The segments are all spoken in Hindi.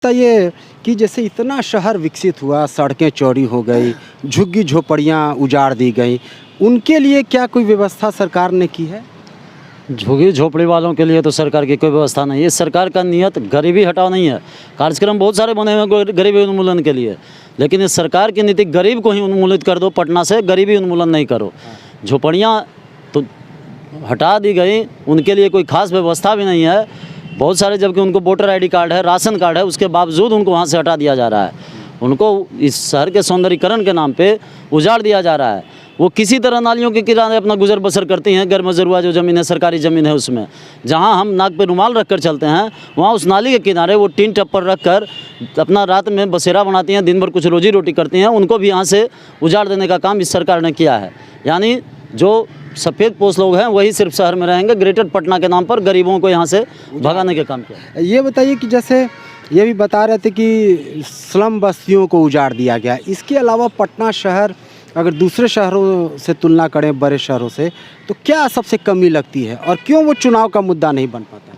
बताइए कि जैसे इतना शहर विकसित हुआ, सड़कें चौड़ी हो गई, झुग्गी झोपड़ियाँ उजाड़ दी गई, उनके लिए क्या कोई व्यवस्था सरकार ने की है? झुग्गी झोपड़ी वालों के लिए तो सरकार की कोई व्यवस्था नहीं है। इस सरकार का नियत गरीबी हटाओ नहीं है। कार्यक्रम बहुत सारे बने हुए हैं गरीबी उन्मूलन के लिए, लेकिन इस सरकार की नीति गरीब को ही उन्मूलित कर दो, पटना से गरीबी उन्मूलन नहीं करो। झोपड़ियाँ तो हटा दी गई, उनके लिए कोई खास व्यवस्था भी नहीं है। बहुत सारे, जबकि उनको वोटर आईडी कार्ड है, राशन कार्ड है, उसके बावजूद उनको वहाँ से हटा दिया जा रहा है। उनको इस शहर के सौंदर्यीकरण के नाम पे उजाड़ दिया जा रहा है। वो किसी तरह नालियों के किनारे अपना गुजर बसर करती हैं। गैर मजरूआ जो ज़मीन है, सरकारी ज़मीन है, उसमें जहाँ हम नाक पे रुमाल रख कर चलते हैं, वहाँ उस नाली के किनारे वो टीन टप्पर रख कर अपना रात में बसेरा बनाती हैं, दिन भर कुछ रोजी रोटी करती हैं। उनको भी यहाँ से उजाड़ देने का काम इस सरकार ने किया है। यानी जो सफ़ेद पोश लोग हैं वही सिर्फ शहर में रहेंगे। ग्रेटर पटना के नाम पर गरीबों को यहाँ से भगाने के काम किया। ये बताइए कि जैसे ये भी बता रहे थे कि स्लम बस्तियों को उजाड़ दिया गया। इसके अलावा पटना शहर अगर दूसरे शहरों से तुलना करें, बड़े शहरों से, तो क्या सबसे कमी लगती है और क्यों वो चुनाव का मुद्दा नहीं बन पाता?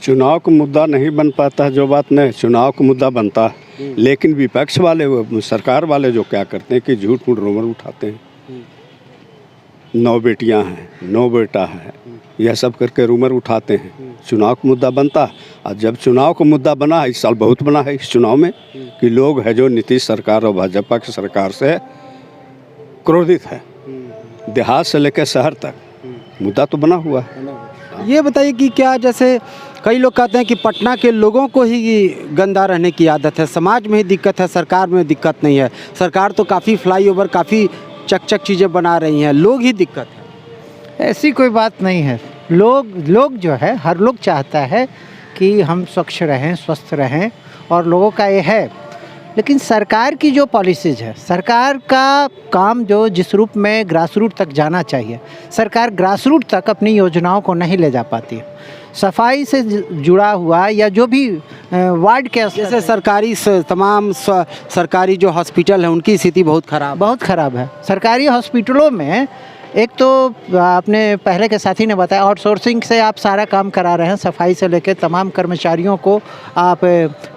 चुनाव का मुद्दा नहीं बन पाता है जो बात नहीं, चुनाव का मुद्दा बनता है। लेकिन विपक्ष वाले, सरकार वाले जो क्या करते हैं कि झूठ मूठ रूमर उठाते हैं। 9 बेटियां हैं, 9 बेटा है, यह सब करके रूमर उठाते हैं। चुनाव का मुद्दा बनता है। और जब चुनाव का मुद्दा बना है, इस साल बहुत बना है इस चुनाव में, कि लोग है जो नीतीश सरकार और भाजपा की सरकार से क्रोधित है। देहात से लेकर शहर तक मुद्दा तो बना हुआ है। ये बताइए कि क्या, जैसे कई लोग कहते हैं कि पटना के लोगों को ही गंदा रहने की आदत है, समाज में ही दिक्कत है, सरकार में दिक्कत नहीं है। सरकार तो काफ़ी फ्लाईओवर, काफ़ी चकचक चीज़ें बना रही हैं, लोग ही दिक्कत है। ऐसी कोई बात नहीं है। लोग जो है, हर लोग चाहता है कि हम स्वच्छ रहें, स्वस्थ रहें, और लोगों का ये है। लेकिन सरकार की जो पॉलिसीज़ है, सरकार का काम जो जिस रूप में ग्रास रूट तक जाना चाहिए, सरकार ग्रास रूट तक अपनी योजनाओं को नहीं ले जा पाती है। सफाई से जुड़ा हुआ या जो भी वार्ड के जैसे तमाम सरकारी जो हॉस्पिटल है, उनकी स्थिति बहुत ख़राब है। सरकारी हॉस्पिटलों में एक तो आपने पहले के साथी ने बताया, आउटसोर्सिंग से आप सारा काम करा रहे हैं। सफाई से लेकर तमाम कर्मचारियों को आप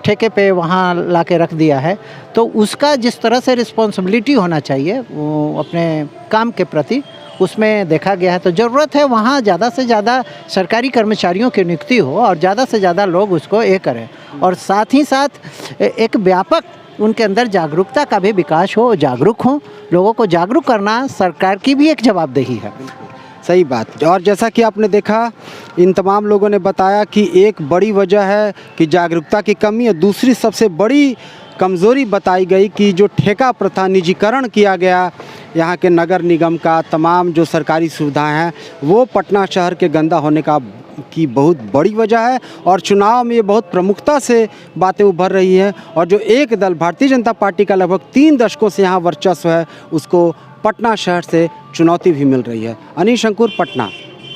ठेके पे वहाँ ला के रख दिया है। तो उसका जिस तरह से रिस्पॉन्सिबिलिटी होना चाहिए वो अपने काम के प्रति, उसमें देखा गया है। तो ज़रूरत है वहाँ ज़्यादा से ज़्यादा सरकारी कर्मचारियों की नियुक्ति हो और ज़्यादा से ज़्यादा लोग उसको करें, और साथ ही साथ एक व्यापक उनके अंदर जागरूकता का भी विकास हो, जागरूक हों। लोगों को जागरूक करना सरकार की भी एक जवाबदेही है। सही बात। और जैसा कि आपने देखा, इन तमाम लोगों ने बताया कि एक बड़ी वजह है कि जागरूकता की कमी है। दूसरी सबसे बड़ी कमज़ोरी बताई गई कि जो ठेका प्रथा, निजीकरण किया गया यहाँ के नगर निगम का, तमाम जो सरकारी सुविधाएं हैं, वो पटना शहर के गंदा होने की बहुत बड़ी वजह है। और चुनाव में ये बहुत प्रमुखता से बातें उभर रही हैं। और जो एक दल भारतीय जनता पार्टी का लगभग 3 दशकों से यहाँ वर्चस्व है, उसको पटना शहर से चुनौती भी मिल रही है। अनीश अंकुर, पटना।